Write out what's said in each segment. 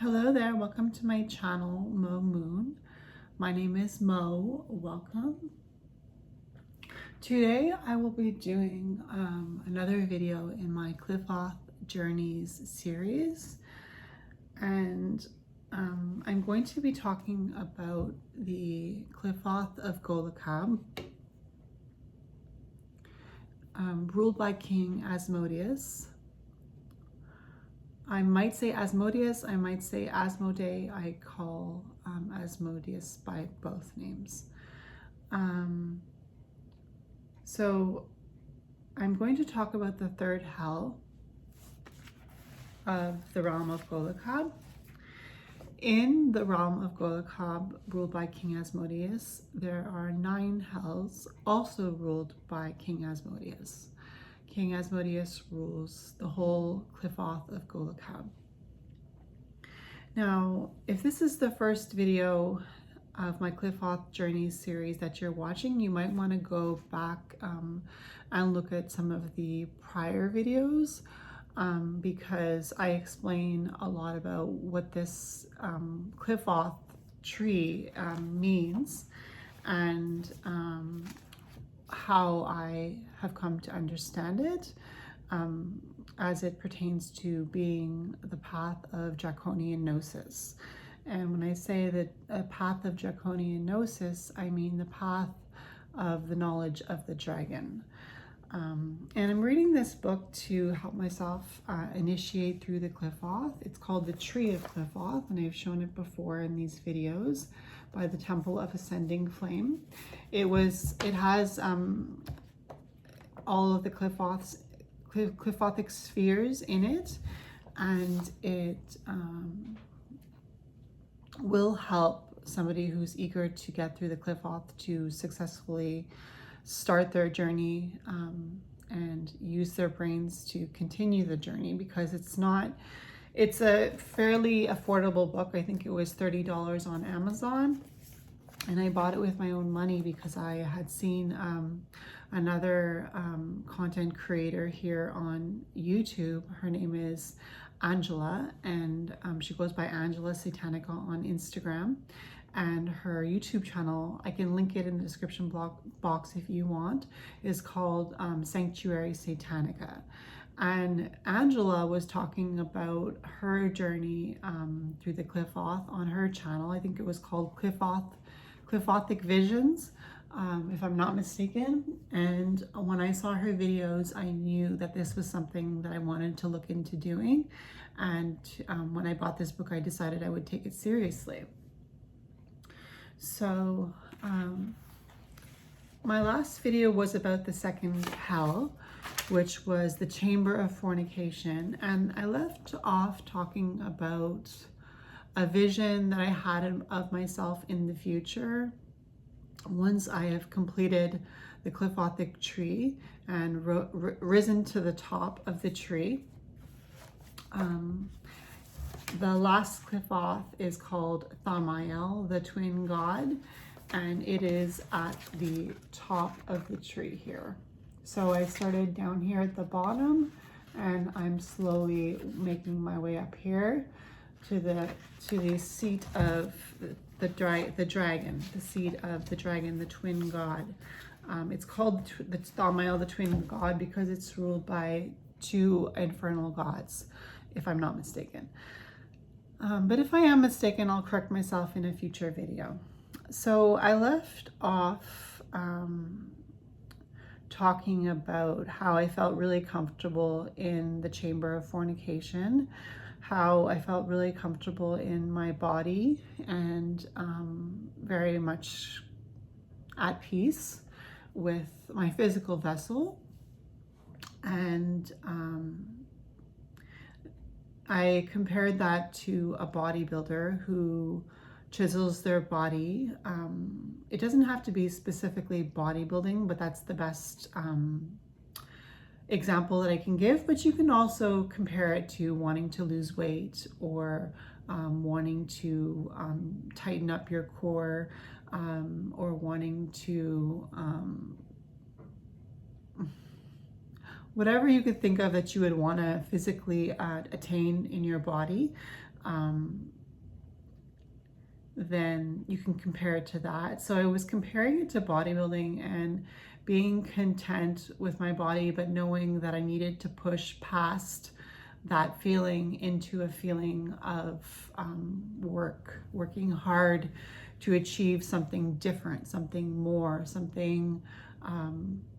Hello there, welcome to my channel, Mo Moon. My name is Mo, welcome. Today I will be doing another video in my Qliphoth Journeys series, and I'm going to be talking about the Qliphoth of Golachab, ruled by King Asmodeus. I might say Asmodeus, I might say Asmodee. I call Asmodeus by both names. So I'm going to talk about the third hell of the realm of Golachab. In the realm of Golachab, ruled by King Asmodeus, there are 9 hells also ruled by King Asmodeus. King Asmodeus rules the whole Qliphoth of Golachab. Now, if this is the first video of my Qliphoth Journeys series that you're watching, you might want to go back and look at some of the prior videos because I explain a lot about what this Qliphoth tree means and how I have come to understand it as it pertains to being the path of draconian gnosis. And when I say that a path of draconian gnosis, I mean the path of the knowledge of the dragon. And I'm reading this book to help myself initiate through the Qliphoth. It's called The Tree of Qliphoth, and I've shown it before in these videos, by the Temple of Ascending Flame. It has all of the Qliphothic spheres in it, and it will help somebody who's eager to get through the Qliphoth to successfully start their journey and use their brains to continue the journey, because it's a fairly affordable book. I think it was $30 on Amazon, and I bought it with my own money because I had seen another content creator here on YouTube. Her name is Angela, and she goes by Angela Satanica on Instagram. And her YouTube channel, I can link it in the description box if you want, is called Sanctuary Satanica. And Angela was talking about her journey through the Qliphoth on her channel. I think it was called Qliphothic Visions, if I'm not mistaken. And when I saw her videos, I knew that this was something that I wanted to look into doing. And when I bought this book, I decided I would take it seriously. So my last video was about the second hell, which was the chamber of fornication, and I left off talking about a vision that I had of myself in the future once I have completed the Qliphothic tree and risen to the top of the tree. The last Qliphoth is called Thamael, the twin god, and it is at the top of the tree here. So I started down here at the bottom, and I'm slowly making my way up here to the seat of the dragon, the seat of the dragon, the twin god. It's called the Thamael, the twin god, because it's ruled by 2 infernal gods, if I'm not mistaken. But if I am mistaken, I'll correct myself in a future video. So I left off talking about how I felt really comfortable in the chamber of fornication, how I felt really comfortable in my body and very much at peace with my physical vessel. And I compared that to a bodybuilder who chisels their body. It doesn't have to be specifically bodybuilding, but that's the best example that I can give. But you can also compare it to wanting to lose weight, or wanting to tighten up your core, or wanting to whatever you could think of that you would want to physically attain in your body. then you can compare it to that. So I was comparing it to bodybuilding and being content with my body, but knowing that I needed to push past that feeling into a feeling of working hard to achieve something different, something more, something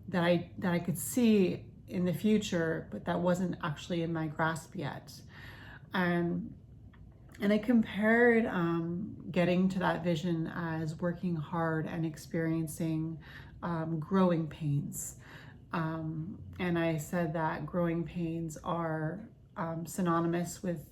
that I could see in the future, but that wasn't actually in my grasp yet. And I compared getting to that vision as working hard and experiencing growing pains. And I said that growing pains are synonymous with,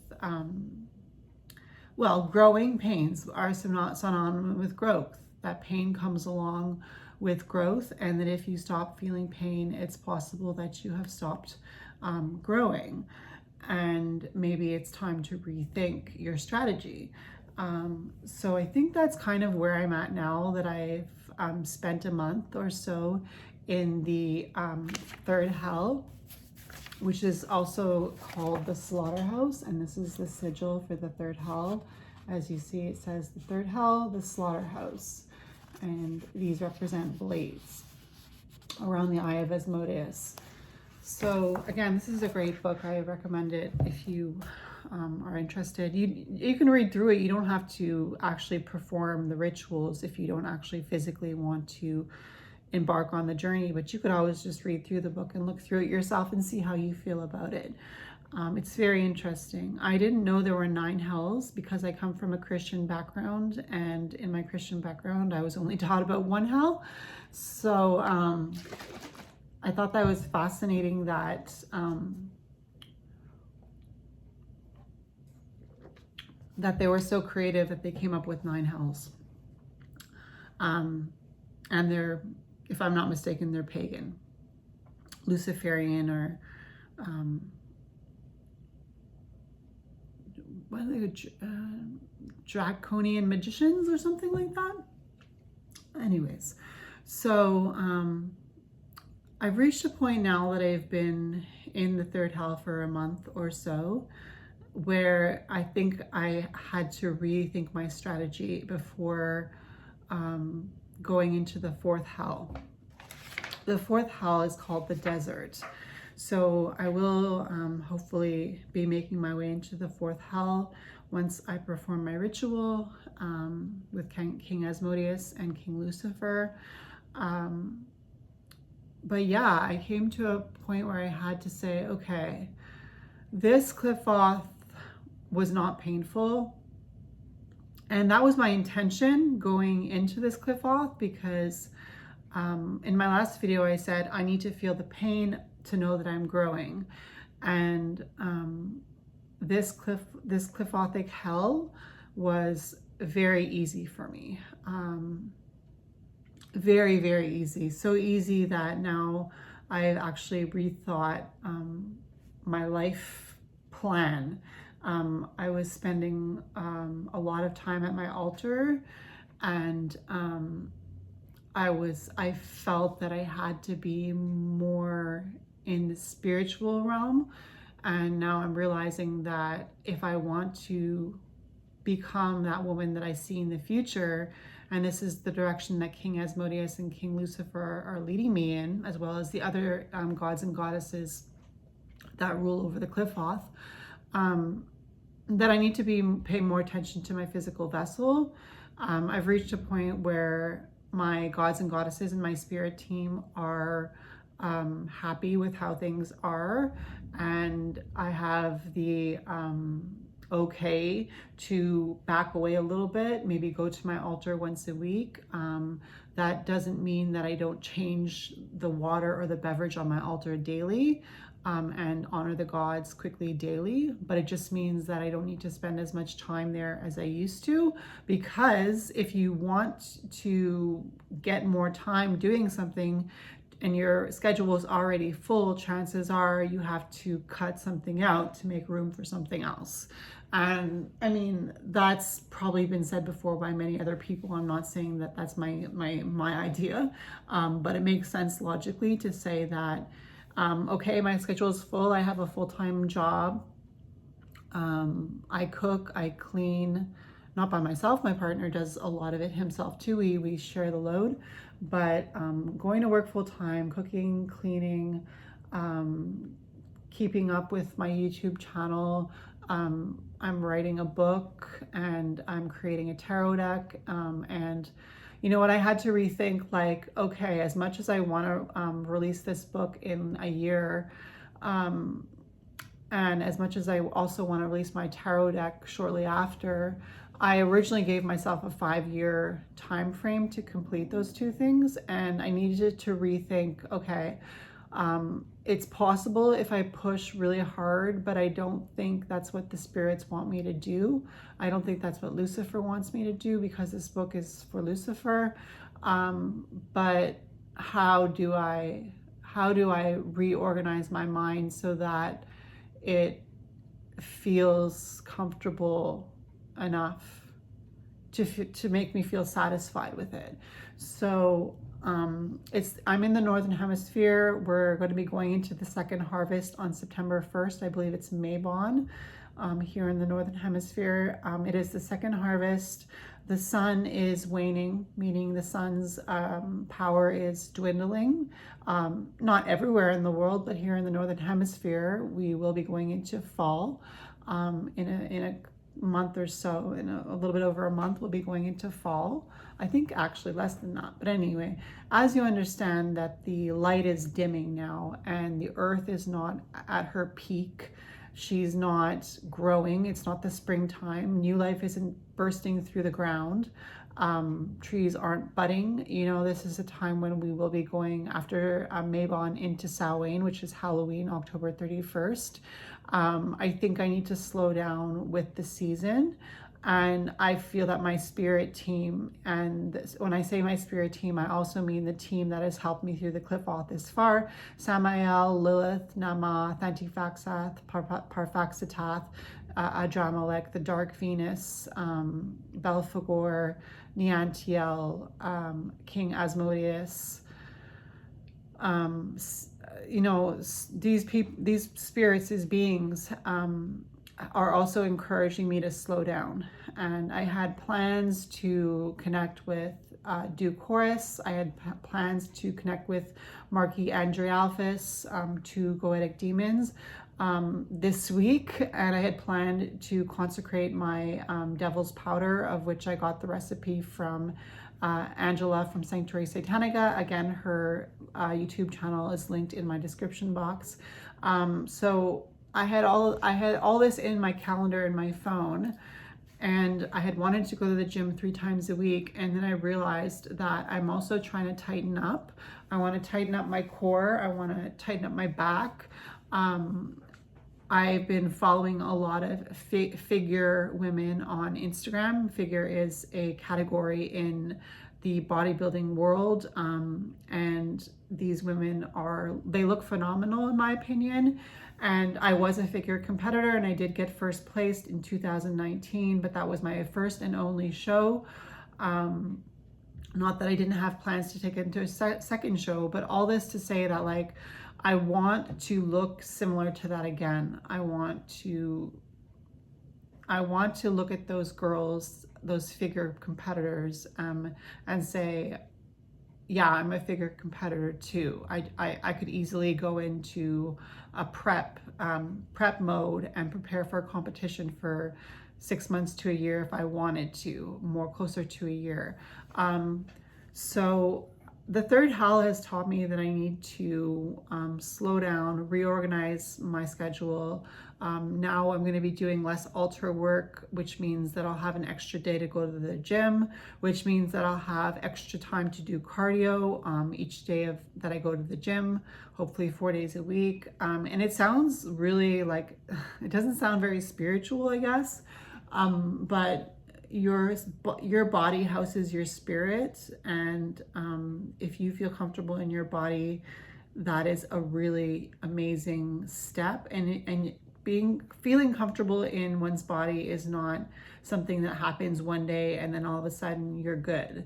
growing pains are synonymous with growth. That pain comes along with growth, and that if you stop feeling pain, it's possible that you have stopped growing. And maybe it's time to rethink your strategy. So I think that's kind of where I'm at now, that I've spent a month or so in the third hell, which is also called the slaughterhouse. And this is the sigil for the third hell. As you see, it says the third hell, the slaughterhouse. And these represent blades around the eye of Asmodeus. So again, this is a great book. I recommend it if you are interested. You can read through it. You don't have to actually perform the rituals if you don't actually physically want to embark on the journey, but you could always just read through the book and look through it yourself and see how you feel about it. It's very interesting. I didn't know there were 9 hells because I come from a Christian background, and in my Christian background I was only taught about 1 hell. So I thought that was fascinating that that they were so creative that they came up with 9 hells. And they're, if I'm not mistaken, they're pagan, Luciferian, or what are they, draconian magicians or something like that. Anyways, so I've reached a point now that I've been in the third hell for a month or so, where I think I had to rethink my strategy before going into the 4th hell. The 4th hell is called the desert. So I will hopefully be making my way into the 4th hell once I perform my ritual with King Asmodeus and King Lucifer. But yeah, I came to a point where I had to say, okay, this Qliphoth was not painful. And that was my intention going into this Qliphoth, because in my last video I said I need to feel the pain to know that I'm growing. And this Qliphothic hell was very easy for me. Very, very easy. So easy that now I've actually rethought my life plan. I was spending a lot of time at my altar, and I felt that I had to be more in the spiritual realm. And now I'm realizing that if I want to become that woman that I see in the future, and this is the direction that King Asmodeus and King Lucifer are leading me in, as well as the other gods and goddesses that rule over the Qliphoth, that I need to pay more attention to my physical vessel. I've reached a point where my gods and goddesses and my spirit team are happy with how things are, and I have the okay to back away a little bit, maybe go to my altar once a week. That doesn't mean that I don't change the water or the beverage on my altar daily and honor the gods quickly daily, but it just means that I don't need to spend as much time there as I used to, because if you want to get more time doing something and your schedule is already full, chances are you have to cut something out to make room for something else. And I mean, that's probably been said before by many other people. I'm not saying that that's my idea, but it makes sense logically to say that, okay, my schedule is full. I have a full-time job. I cook, I clean, not by myself. My partner does a lot of it himself too. We share the load, but going to work full time, cooking, cleaning, keeping up with my YouTube channel. I'm writing a book and I'm creating a tarot deck. And you know what, I had to rethink, like, okay, as much as I want to release this book in a year, and as much as I also want to release my tarot deck shortly after, I originally gave myself a 5-year time frame to complete those two things, and I needed to rethink, okay, it's possible if I push really hard, but I don't think that's what the spirits want me to do. I don't think that's what Lucifer wants me to do, because this book is for Lucifer. But how do I reorganize my mind so that it feels comfortable enough to make me feel satisfied with it? So I'm in the Northern Hemisphere. We're going to be going into the second harvest on September 1st. I believe it's Mabon here in the Northern Hemisphere. It is the second harvest. The sun is waning, meaning the sun's power is dwindling. Not everywhere in the world, but here in the Northern Hemisphere, we will be going into fall in a month or so. In a little bit over a month, we'll be going into fall. I think actually less than that. But anyway, as you understand that the light is dimming now and the earth is not at her peak, she's not growing, it's not the springtime, new life isn't bursting through the ground, trees aren't budding, you know, this is a time when we will be going after Mabon into Samhain, which is Halloween, October 31st. I think I need to slow down with the season. And I feel that my spirit team, and when I say my spirit team, I also mean the team that has helped me through the Qliphoth this far: Samael, Lilith, Nama, Thantifaxath, Parfaxatath, Adramelech, the Dark Venus, Belphegor, Neantiel, King Asmodeus. You know, these spirits, these beings, are also encouraging me to slow down. And I had plans to connect with Duke Horus. I had plans to connect with Marquis Andrealphus, two Goetic demons, this week. And I had planned to consecrate my devil's powder, of which I got the recipe from Angela from Sanctuary Satanica. Again, her YouTube channel is linked in my description box. So I had all this in my calendar in my phone, and I had wanted to go to the gym 3 times a week, and then I realized that I'm also trying to tighten up. I want to tighten up my core. I want to tighten up my back. I've been following a lot of figure women on Instagram. Figure is a category in the bodybuilding world, and these women they look phenomenal in my opinion. And I was a figure competitor, and I did get first place in 2019, but that was my first and only show. Not that I didn't have plans to take it into a second show, but all this to say that, like, I want to look similar to that again. I want to look at those girls, those figure competitors, and say, yeah, I'm a figure competitor too. I could easily go into a prep mode and prepare for a competition for 6 months to a year if I wanted to, more closer to a year. So the third hell has taught me that I need to slow down, reorganize my schedule. Now I'm going to be doing less altar work, which means that I'll have an extra day to go to the gym, which means that I'll have extra time to do cardio each day that I go to the gym, hopefully 4 days a week. And it sounds really like, it doesn't sound very spiritual, I guess, but your body houses your spirit, and if you feel comfortable in your body, that is a really amazing step. And feeling comfortable in one's body is not something that happens one day and then all of a sudden you're good.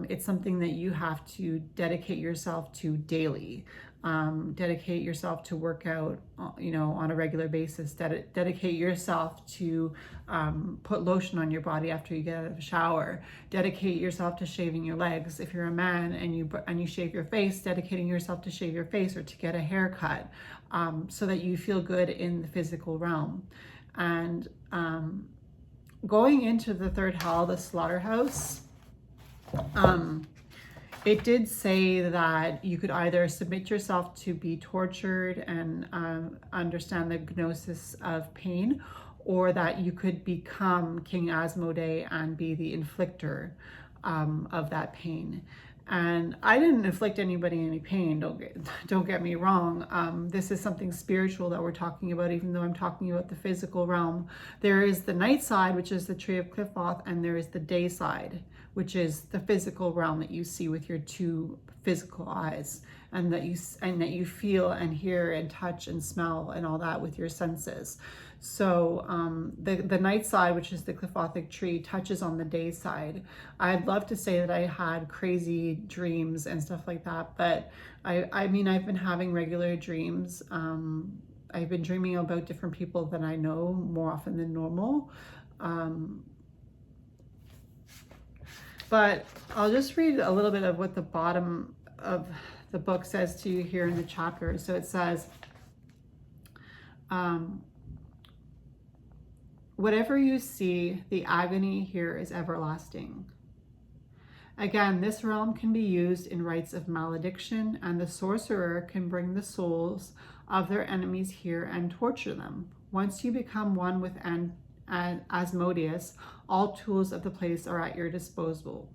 It's something that you have to dedicate yourself to daily. Dedicate yourself to work out, on a regular basis. Dedicate yourself to put lotion on your body after you get out of a shower. Dedicate yourself to shaving your legs. If you're a man and you shave your face, dedicating yourself to shave your face or to get a haircut, so that you feel good in the physical realm. And going into the third hell, the slaughterhouse, it did say that you could either submit yourself to be tortured and understand the gnosis of pain, or that you could become King Asmodee and be the inflictor of that pain. And I didn't inflict anybody any pain, don't get me wrong. This is something spiritual that we're talking about, even though I'm talking about the physical realm. There is the night side, which is the tree of Qliphoth, and there is the day side, which is the physical realm that you see with your two physical eyes, and that you feel and hear and touch and smell and all that with your senses. So the night side, which is the Qliphothic tree, touches on the day side. I'd love to say that I had crazy dreams and stuff like that, but I mean, I've been having regular dreams. I've been dreaming about different people that I know more often than normal. But I'll just read a little bit of what the bottom of the book says to you here in the chapter. So it says, whatever you see, the agony here is everlasting. Again, this realm can be used in rites of malediction, and the sorcerer can bring the souls of their enemies here and torture them. Once you become one with Asmodeus, all tools of the place are at your disposal.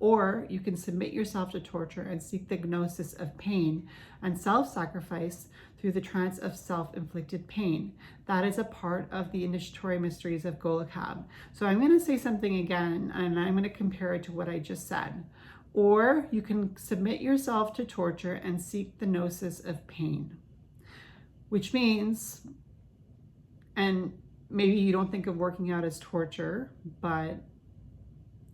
Or you can submit yourself to torture and seek the gnosis of pain and self-sacrifice through the trance of self-inflicted pain. That is a part of the initiatory mysteries of Golachab. So I'm going to say something again, and I'm going to compare it to what I just said. Or you can submit yourself to torture and seek the gnosis of pain, which means, and maybe you don't think of working out as torture, but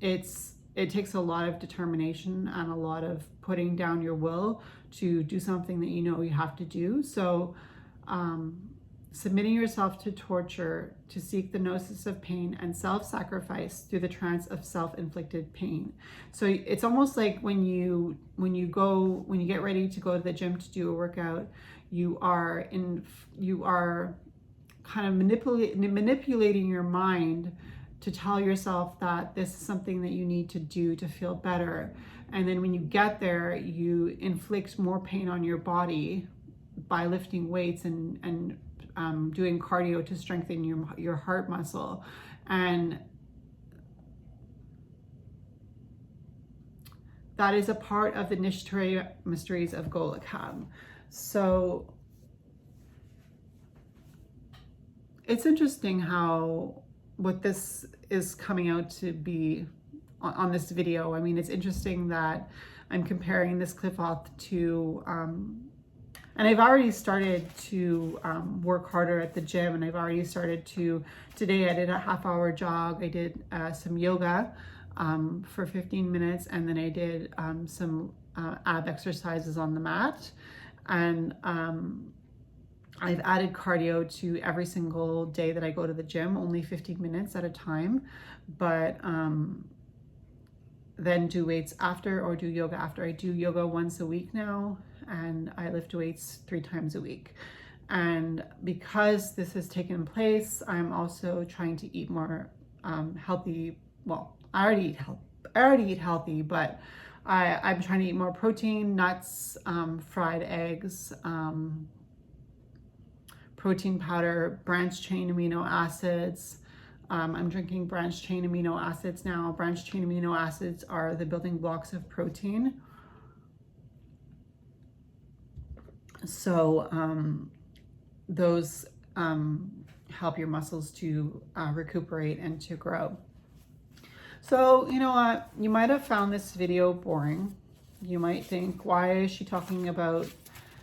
it takes a lot of determination and a lot of putting down your will to do something that you know you have to do. So submitting yourself to torture to seek the gnosis of pain and self-sacrifice through the trance of self-inflicted pain. So it's almost like when you get ready to go to the gym to do a workout, you are kind of manipulating your mind to tell yourself that this is something that you need to do to feel better. And then when you get there, you inflict more pain on your body by lifting weights and doing cardio to strengthen your heart muscle. And that is a part of the initiatory mysteries of Golachab. So it's interesting how what this is coming out to be on this video. I mean, it's interesting that I'm comparing this Qliphoth to, and I've already started to work harder at the gym, and I've already started to, today I did a half-hour jog, I did some yoga for 15 minutes, and then I did some ab exercises on the mat, and I've added cardio to every single day that I go to the gym, only 15 minutes at a time, but then do weights after or do yoga after. I do yoga once a week now, and I lift weights 3 times a week. And because this has taken place, I'm also trying to eat more healthy. Well, I already eat healthy, but I'm trying to eat more protein, nuts, fried eggs, protein powder, branched chain amino acids. I'm drinking branched chain amino acids now. Branched chain amino acids are the building blocks of protein. So those help your muscles to recuperate and to grow. So, you know what? You might have found this video boring. You might think, why is she talking about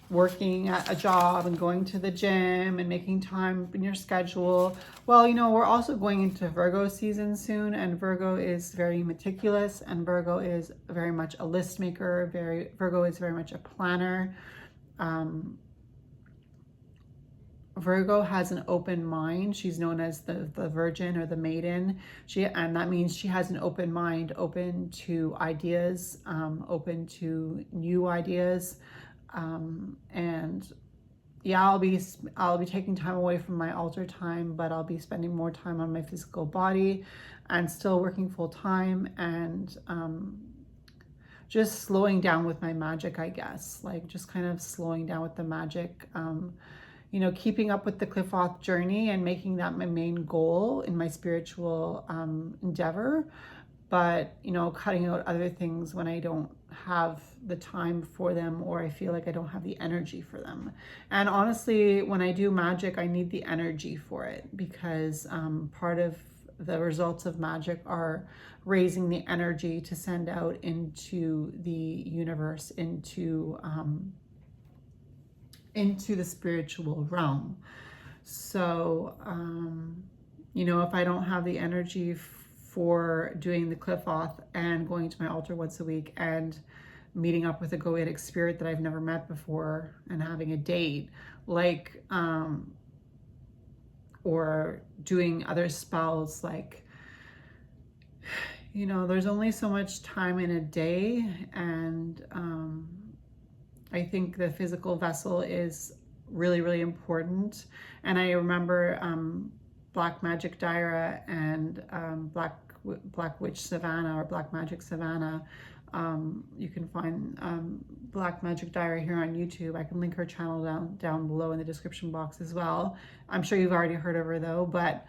working at a job and going to the gym and making time in your schedule. Well, you know, we're also going into Virgo season soon, and Virgo is very meticulous, and Virgo is very much a list maker. Virgo is very much a planner. Virgo has an open mind. She's known as the virgin or the maiden. And that means she has an open mind, open to ideas, open to new ideas. And yeah, I'll be taking time away from my altar time, but I'll be spending more time on my physical body and still working full time, and just slowing down with my magic, I guess, like just kind of slowing down with the magic. You know, keeping up with the Qliphoth journey and making that my main goal in my spiritual endeavor, but, you know, cutting out other things when I don't have the time for them, or I feel like I don't have the energy for them. And honestly, when I do magic, I need the energy for it, because part of the results of magic are raising the energy to send out into the universe, into the spiritual realm. So, you know, if I don't have the energy for doing the Qliphoth and going to my altar once a week and meeting up with a Goetic spirit that I've never met before and having a date, like, or doing other spells, like, you know, there's only so much time in a day, and I think the physical vessel is really, really important. And I remember Black Magic Dirah and Black Witch Savannah, or Black Magic Savannah. You can find Black Magic Dirah here on YouTube. I can link her channel down below in the description box as well. I'm sure you've already heard of her though, but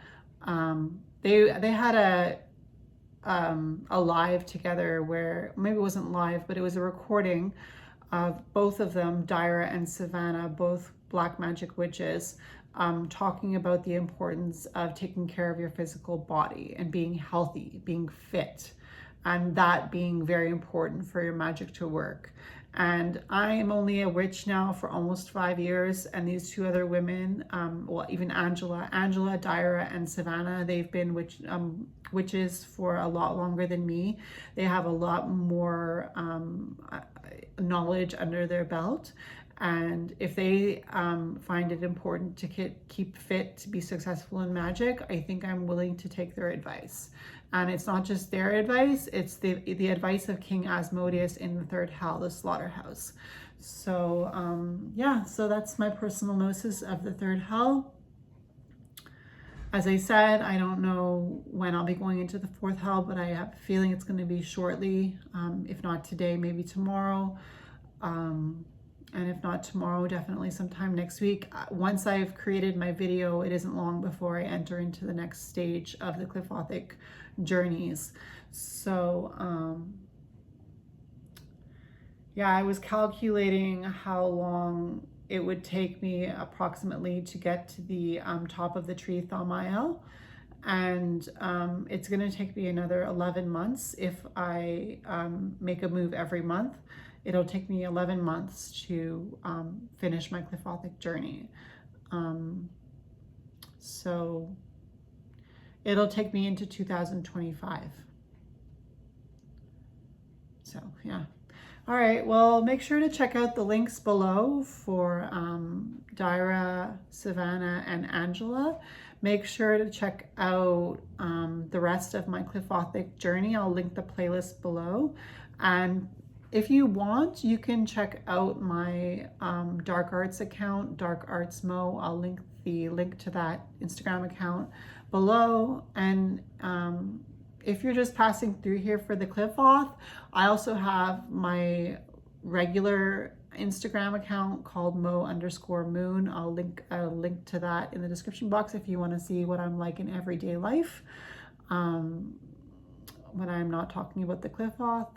they had a live together where, maybe it wasn't live, but it was a recording of both of them, Dirah and Savannah, both black magic witches, talking about the importance of taking care of your physical body and being healthy, being fit, and that being very important for your magic to work. And I am only a witch now for almost 5 years, and these two other women, well, even Angela, Dirah, and Savannah, they've been witches for a lot longer than me. They have a lot more knowledge under their belt. And if they find it important to keep fit, to be successful in magic, I think I'm willing to take their advice. And it's not just their advice, it's the advice of King Asmodeus in the third hell, the slaughterhouse. So yeah, so that's my personal gnosis of the third hell. As I said, I don't know when I'll be going into the fourth hell, but I have a feeling it's going to be shortly. If not today, maybe tomorrow. And if not tomorrow, definitely sometime next week. Once I've created my video, it isn't long before I enter into the next stage of the Qliphothic journeys. So, yeah, I was calculating how long it would take me approximately to get to the top of the tree Thamael. And it's going to take me another 11 months if I make a move every month. It'll take me 11 months to finish my Qliphothic journey. So it'll take me into 2025. So yeah. All right, well, make sure to check out the links below for Dirah, Savannah, and Angela. Make sure to check out the rest of my Qliphothic journey. I'll link the playlist below. And if you want, you can check out my Dark Arts account, Dark Arts Mo. I'll link the link to that Instagram account below. And if you're just passing through here for the Qliphoth, I also have my regular Instagram account called Mo_moon. I'll link a link to that in the description box if you want to see what I'm like in everyday life when I'm not talking about the Qliphoth.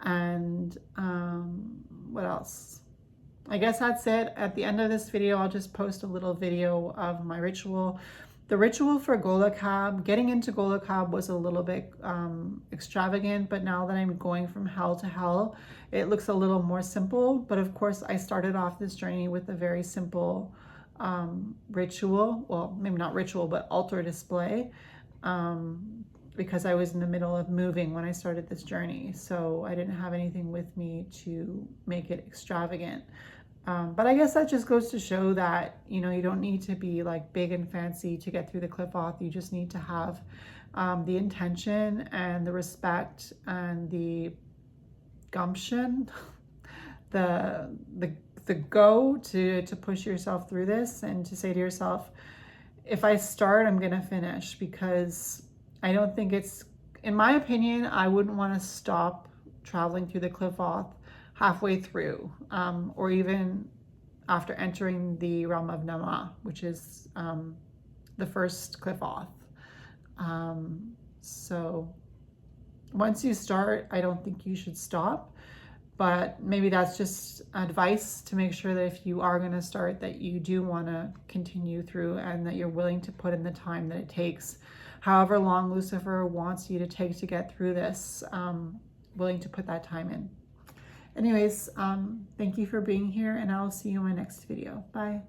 And what else? I guess that's it. At the end of this video, I'll just post a little video of my ritual. The ritual for Golachab, getting into Golachab was a little bit extravagant, but now that I'm going from hell to hell, it looks a little more simple. But of course, I started off this journey with a very simple ritual, well, maybe not ritual, but altar display, because I was in the middle of moving when I started this journey. So I didn't have anything with me to make it extravagant. But I guess that just goes to show that, you know, you don't need to be like big and fancy to get through the Qliphoth. You just need to have the intention and the respect and the gumption, the go to push yourself through this, and to say to yourself, if I start, I'm gonna finish. Because I don't think it's, in my opinion, I wouldn't want to stop traveling through the Qliphoth halfway through, or even after entering the realm of Nama, which is the first Qliphoth. So once you start, I don't think you should stop, but maybe that's just advice to make sure that if you are going to start, that you do want to continue through, and that you're willing to put in the time that it takes, however long Lucifer wants you to take to get through this, willing to put that time in. Anyways, thank you for being here, and I'll see you in my next video. Bye.